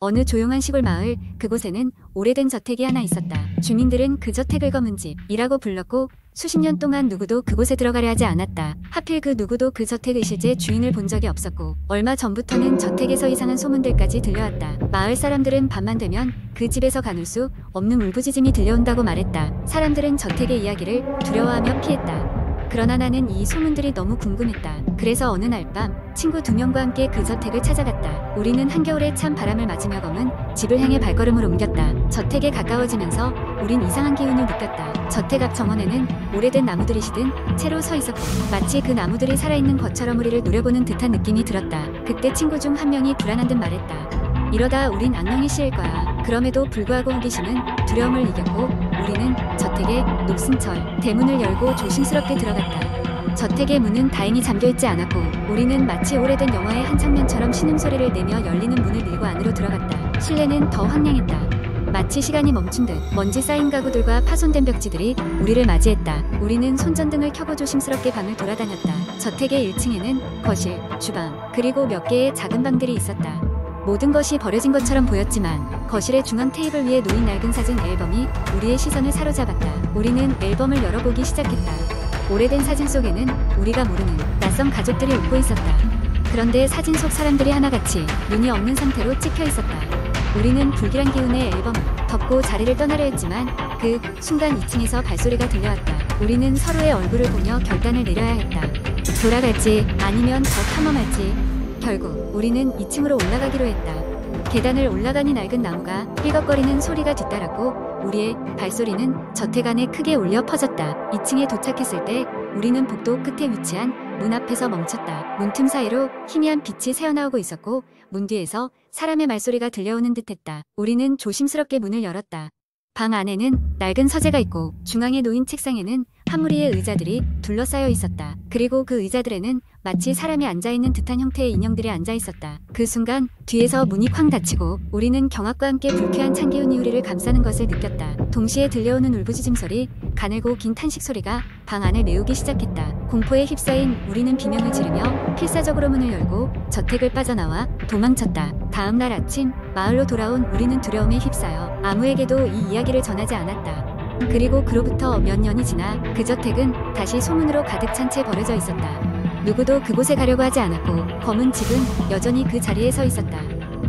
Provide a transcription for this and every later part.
어느 조용한 시골 마을, 그곳에는 오래된 저택이 하나 있었다. 주민들은 그 저택을 검은 집이라고 불렀고 수십 년 동안 누구도 그곳에 들어가려 하지 않았다. 하필 그 누구도 그 저택의 실제 주인을 본 적이 없었고 얼마 전부터는 저택에서 이상한 소문들까지 들려왔다. 마을 사람들은 밤만 되면 그 집에서 가눌 수 없는 울부짖음이 들려온다고 말했다. 사람들은 저택의 이야기를 두려워하며 피했다. 그러나 나는 이 소문들이 너무 궁금했다. 그래서 어느 날 밤 친구 2명과 함께 그 저택을 찾아갔다. 우리는 한겨울에 찬 바람을 맞으며 검은 집을 향해 발걸음을 옮겼다. 저택에 가까워지면서 우린 이상한 기운을 느꼈다. 저택 앞 정원에는 오래된 나무들이 시든 채로 서 있었고 마치 그 나무들이 살아있는 것처럼 우리를 노려보는 듯한 느낌이 들었다. 그때 친구 중 한 명이 불안한 듯 말했다. 이러다 우린 악령이 씌일 거야. 그럼에도 불구하고 호기심은 두려움을 이겼고 우리는 저택의 녹슨 철 대문을 열고 조심스럽게 들어갔다. 저택의 문은 다행히 잠겨있지 않았고 우리는 마치 오래된 영화의 한 장면처럼 신음소리를 내며 열리는 문을 밀고 안으로 들어갔다. 실내는 더 황량했다. 마치 시간이 멈춘 듯 먼지 쌓인 가구들과 파손된 벽지들이 우리를 맞이했다. 우리는 손전등을 켜고 조심스럽게 방을 돌아다녔다. 저택의 1층에는 거실, 주방, 그리고 몇 개의 작은 방들이 있었다. 모든 것이 버려진 것처럼 보였지만 거실의 중앙 테이블 위에 놓인 낡은 사진 앨범이 우리의 시선을 사로잡았다. 우리는 앨범을 열어보기 시작했다. 오래된 사진 속에는 우리가 모르는 낯선 가족들이 웃고 있었다. 그런데 사진 속 사람들이 하나같이 눈이 없는 상태로 찍혀 있었다. 우리는 불길한 기운의 앨범을 덮고 자리를 떠나려 했지만 그 순간 2층에서 발소리가 들려왔다. 우리는 서로의 얼굴을 보며 결단을 내려야 했다. 돌아갈지 아니면 더 탐험할지. 결국 우리는 2층으로 올라가기로 했다. 계단을 올라가니 낡은 나무가 삐걱거리는 소리가 뒤따랐고 우리의 발소리는 저택 안에 크게 울려 퍼졌다. 2층에 도착했을 때 우리는 복도 끝에 위치한 문 앞에서 멈췄다. 문틈 사이로 희미한 빛이 새어나오고 있었고 문 뒤에서 사람의 말소리가 들려오는 듯했다. 우리는 조심스럽게 문을 열었다. 방 안에는 낡은 서재가 있고 중앙에 놓인 책상에는 한 무리의 의자들이 둘러싸여 있었다. 그리고 그 의자들에는 마치 사람이 앉아있는 듯한 형태의 인형들이 앉아있었다. 그 순간 뒤에서 문이 쾅 닫히고 우리는 경악과 함께 불쾌한 찬 기운이 우리를 감싸는 것을 느꼈다. 동시에 들려오는 울부짖음 소리, 가늘고 긴 탄식 소리가 방 안을 메우기 시작했다. 공포에 휩싸인 우리는 비명을 지르며 필사적으로 문을 열고 저택을 빠져나와 도망쳤다. 다음 날 아침 마을로 돌아온 우리는 두려움에 휩싸여 아무에게도 이 이야기를 전하지 않았다. 그리고 그로부터 몇 년이 지나 그 저택은 다시 소문으로 가득 찬 채 버려져 있었다. 누구도 그곳에 가려고 하지 않았고 검은 집은 여전히 그 자리에 서 있었다.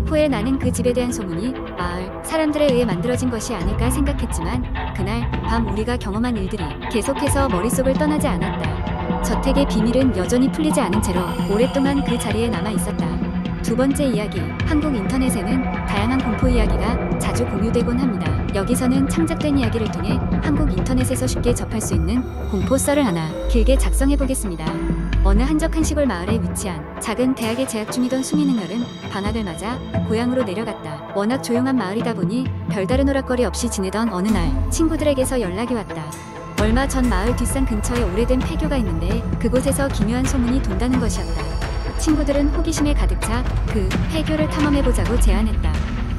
후에 나는 그 집에 대한 소문이 마을 사람들에 의해 만들어진 것이 아닐까 생각했지만 그날 밤 우리가 경험한 일들이 계속해서 머릿속을 떠나지 않았다. 저택의 비밀은 여전히 풀리지 않은 채로 오랫동안 그 자리에 남아 있었다. 두 번째 이야기, 한국 인터넷에는 다양한 공포 이야기가 자주 공유되곤 합니다. 여기서는 창작된 이야기를 통해 한국 인터넷에서 쉽게 접할 수 있는 공포 썰을 하나 길게 작성해 보겠습니다. 어느 한적한 시골 마을에 위치한 작은 대학에 재학 중이던 수미는 여름 방학을 맞아 고향으로 내려갔다. 워낙 조용한 마을이다 보니 별다른 오락거리 없이 지내던 어느 날 친구들에게서 연락이 왔다. 얼마 전 마을 뒷산 근처에 오래된 폐교가 있는데 그곳에서 기묘한 소문이 돈다는 것이었다. 친구들은 호기심에 가득 차 그 폐교를 탐험해보자고 제안했다.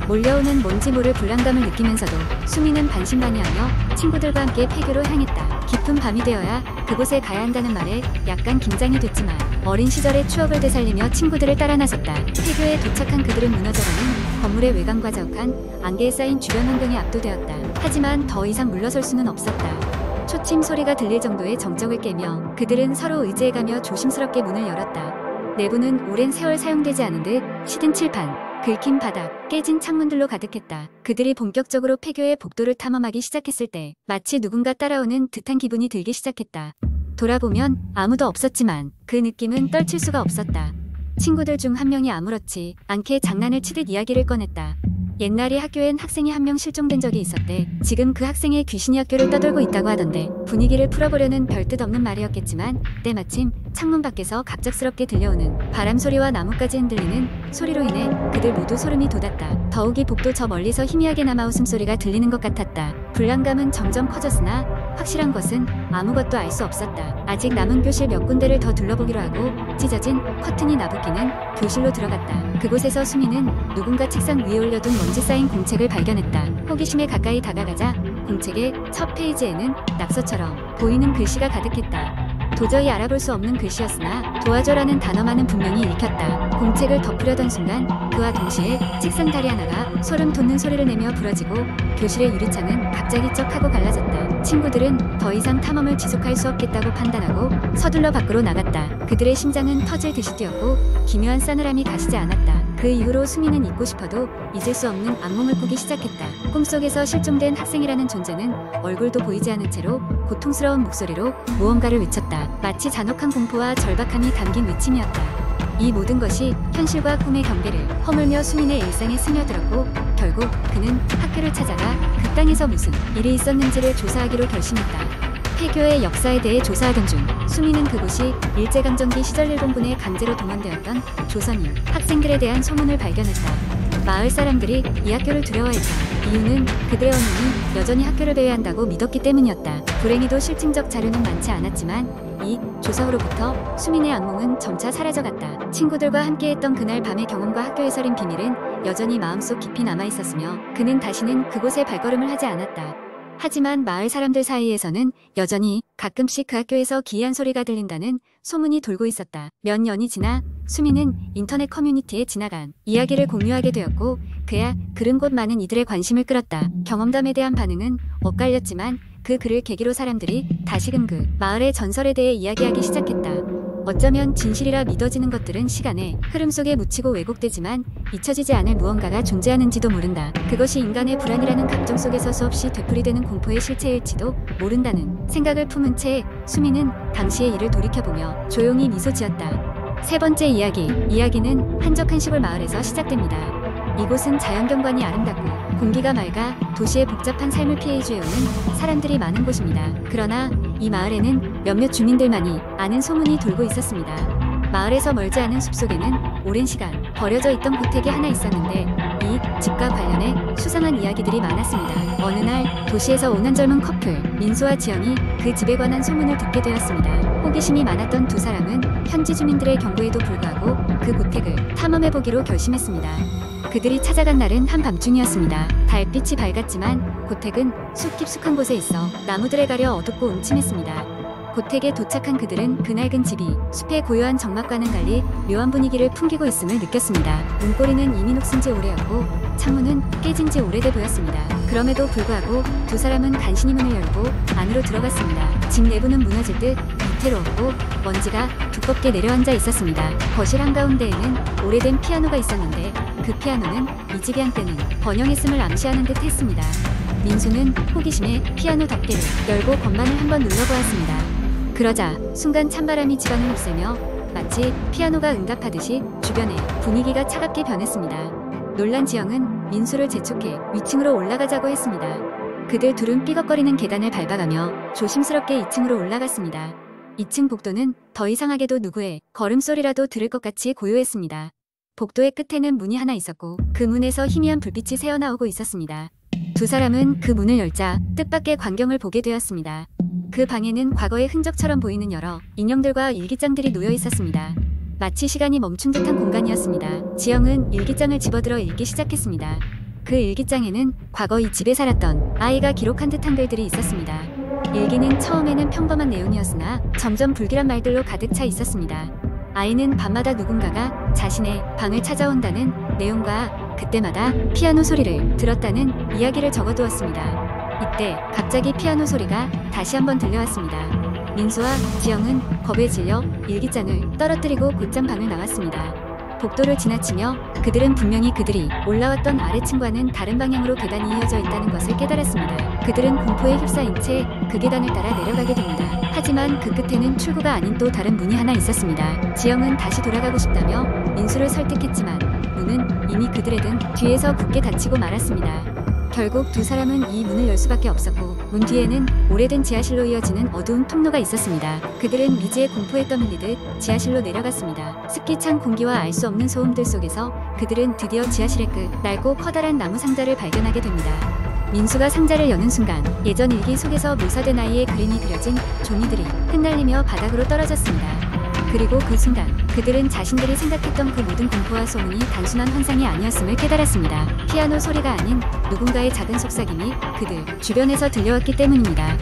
몰려오는 뭔지 모를 불안감을 느끼면서도 수미는 반신반의하며 친구들과 함께 폐교로 향했다. 깊은 밤이 되어야 그곳에 가야 한다는 말에 약간 긴장이 됐지만 어린 시절의 추억을 되살리며 친구들을 따라 나섰다. 폐교에 도착한 그들은 무너져가는 건물의 외관과 자욱한 안개에 쌓인 주변 환경에 압도되었다. 하지만 더 이상 물러설 수는 없었다. 초침 소리가 들릴 정도의 정적을 깨며 그들은 서로 의지해가며 조심스럽게 문을 열었다. 내부는 오랜 세월 사용되지 않은 듯 시든 칠판, 긁힌 바닥, 깨진 창문들로 가득했다. 그들이 본격적으로 폐교의 복도를 탐험하기 시작했을 때 마치 누군가 따라오는 듯한 기분이 들기 시작했다. 돌아보면 아무도 없었지만 그 느낌은 떨칠 수가 없었다. 친구들 중 한 명이 아무렇지 않게 장난을 치듯 이야기를 꺼냈다. 옛날에 학교엔 학생이 한 명 실종된 적이 있었대. 지금 그 학생의 귀신이 학교를 떠돌고 있다고 하던데 분위기를 풀어보려는 별뜻 없는 말이었겠지만 때마침 창문 밖에서 갑작스럽게 들려오는 바람 소리와 나뭇가지 흔들리는 소리로 인해 그들 모두 소름이 돋았다. 더욱이 복도 저 멀리서 희미하게 남아 웃음소리가 들리는 것 같았다. 불안감은 점점 커졌으나 확실한 것은 아무것도 알 수 없었다. 아직 남은 교실 몇 군데를 더 둘러보기로 하고 찢어진 커튼이 나부끼는 교실로 들어갔다. 그곳에서 수미는 누군가 책상 위에 올려둔 먼지 쌓인 공책을 발견했다. 호기심에 가까이 다가가자 공책의 첫 페이지에는 낙서처럼 보이는 글씨가 가득했다. 도저히 알아볼 수 없는 글씨였으나 도와줘라는 단어만은 분명히 읽혔다. 공책을 덮으려던 순간 그와 동시에 책상 다리 하나가 소름 돋는 소리를 내며 부러지고 교실의 유리창은 갑자기 쩍 하고 갈라졌다. 친구들은 더 이상 탐험을 지속할 수 없겠다고 판단하고 서둘러 밖으로 나갔다. 그들의 심장은 터질 듯이 뛰었고 기묘한 싸늘함이 가시지 않았다. 그 이후로 수미는 잊고 싶어도 잊을 수 없는 악몽을 꾸기 시작했다. 꿈속에서 실종된 학생이라는 존재는 얼굴도 보이지 않은 채로 고통스러운 목소리로 무언가를 외쳤다. 마치 잔혹한 공포와 절박함이 담긴 외침이었다. 이 모든 것이 현실과 꿈의 경계를 허물며 수민의 일상에 스며들었고 결국 그는 학교를 찾아가 그 땅에서 무슨 일이 있었는지를 조사하기로 결심했다. 폐교의 역사에 대해 조사하던 중 수민은 그곳이 일제강점기 시절 일본군에 강제로 동원되었던 조선인 학생들에 대한 소문을 발견했다. 마을 사람들이 이 학교를 두려워했다. 이유는 그들의 어머니 여전히 학교를 배회한다고 믿었기 때문이었다. 불행히도 실증적 자료는 많지 않았지만 이 조사 후로부터 수민의 악몽은 점차 사라져갔다. 친구들과 함께했던 그날 밤의 경험과 학교에서 린 비밀은 여전히 마음속 깊이 남아있었으며 그는 다시는 그곳에 발걸음을 하지 않았다. 하지만 마을 사람들 사이에서는 여전히 가끔씩 그 학교에서 기이한 소리가 들린다는 소문이 돌고 있었다. 몇 년이 지나 수민은 인터넷 커뮤니티에 지나간 이야기를 공유하게 되었고 그야 글은 곧 많은 이들의 관심을 끌었다. 경험담에 대한 반응은 엇갈렸지만 그 글을 계기로 사람들이 다시금 그 마을의 전설에 대해 이야기하기 시작했다. 어쩌면 진실이라 믿어지는 것들은 시간의 흐름 속에 묻히고 왜곡되지만 잊혀지지 않을 무언가가 존재하는지도 모른다. 그것이 인간의 불안이라는 감정 속에서 수없이 되풀이되는 공포의 실체일지도 모른다는 생각을 품은 채 수민은 당시의 일을 돌이켜보며 조용히 미소 지었다. 세 번째 이야기. 이야기는 한적한 시골 마을에서 시작됩니다. 이곳은 자연경관이 아름답고 공기가 맑아 도시의 복잡한 삶을 피해 이주해오는 사람들이 많은 곳입니다. 그러나 이 마을에는 몇몇 주민들만이 아는 소문이 돌고 있었습니다. 마을에서 멀지 않은 숲속에는 오랜 시간 버려져 있던 고택이 하나 있었는데 이 집과 관련해 수상한 이야기들이 많았습니다. 어느 날 도시에서 온 한 젊은 커플 민수와 지영이 그 집에 관한 소문을 듣게 되었습니다. 호기심이 많았던 두 사람은 현지 주민들의 경고에도 불구하고 그 고택을 탐험해보기로 결심했습니다. 그들이 찾아간 날은 한밤중이었습니다. 달빛이 밝았지만 고택은 숲 깊숙한 곳에 있어 나무들에 가려 어둡고 음침했습니다. 고택에 도착한 그들은 그 낡은 집이 숲의 고요한 정막과는 달리 묘한 분위기를 풍기고 있음을 느꼈습니다. 문고리는 이미 녹슨 지 오래였고 창문은 깨진 지 오래돼 보였습니다. 그럼에도 불구하고 두 사람은 간신히 문을 열고 안으로 들어갔습니다. 집 내부는 무너질 듯 위태로웠고 먼지가 두껍게 내려앉아 있었습니다. 거실 한가운데에는 오래된 피아노가 있었는데 그 피아노는 이 집이 한때는 번영했음을 암시하는 듯 했습니다. 민수는 호기심에 피아노 덮개를 열고 건반을 한번 눌러보았습니다. 그러자 순간 찬바람이 집안을 휩쓸며 마치 피아노가 응답하듯이 주변의 분위기가 차갑게 변했습니다. 놀란 지영은 민수를 재촉해 위층으로 올라가자고 했습니다. 그들 둘은 삐걱거리는 계단을 밟아가며 조심스럽게 2층으로 올라갔습니다. 2층 복도는 더 이상하게도 누구의 걸음소리라도 들을 것 같이 고요했습니다. 복도의 끝에는 문이 하나 있었고 그 문에서 희미한 불빛이 새어나오고 있었습니다. 두 사람은 그 문을 열자 뜻밖의 광경을 보게 되었습니다. 그 방에는 과거의 흔적처럼 보이는 여러 인형들과 일기장들이 놓여 있었습니다. 마치 시간이 멈춘 듯한 공간이었습니다. 지영은 일기장을 집어들어 읽기 시작했습니다. 그 일기장에는 과거 이 집에 살았던 아이가 기록한 듯한 글들이 있었습니다. 일기는 처음에는 평범한 내용이었으나 점점 불길한 말들로 가득 차 있었습니다. 아이는 밤마다 누군가가 자신의 방을 찾아온다는 내용과 그때마다 피아노 소리를 들었다는 이야기를 적어두었습니다. 이때 갑자기 피아노 소리가 다시 한번 들려왔습니다. 민수와 지영은 겁에 질려 일기장을 떨어뜨리고 곧장 방을 나왔습니다. 복도를 지나치며 그들은 분명히 그들이 올라왔던 아래층과는 다른 방향으로 계단이 이어져 있다는 것을 깨달았습니다. 그들은 공포에 휩싸인 채 그 계단을 따라 내려가게 됩니다. 하지만 그 끝에는 출구가 아닌 또 다른 문이 하나 있었습니다. 지영은 다시 돌아가고 싶다며 민수를 설득했지만 문은 이미 그들의 등 뒤에서 굳게 닫히고 말았습니다. 결국 두 사람은 이 문을 열 수밖에 없었고 문 뒤에는 오래된 지하실로 이어지는 어두운 통로가 있었습니다. 그들은 미지의 공포에 떠밀리듯 지하실로 내려갔습니다. 습기 찬 공기와 알 수 없는 소음들 속에서 그들은 드디어 지하실의 끝 낡고 커다란 나무 상자를 발견하게 됩니다. 민수가 상자를 여는 순간 예전 일기 속에서 묘사된 아이의 그림이 그려진 종이들이 흩날리며 바닥으로 떨어졌습니다. 그리고 그 순간 그들은 자신들이 생각했던 그 모든 공포와 소문이 단순한 환상이 아니었음을 깨달았습니다. 피아노 소리가 아닌 누군가의 작은 속삭임이 그들 주변에서 들려왔기 때문입니다.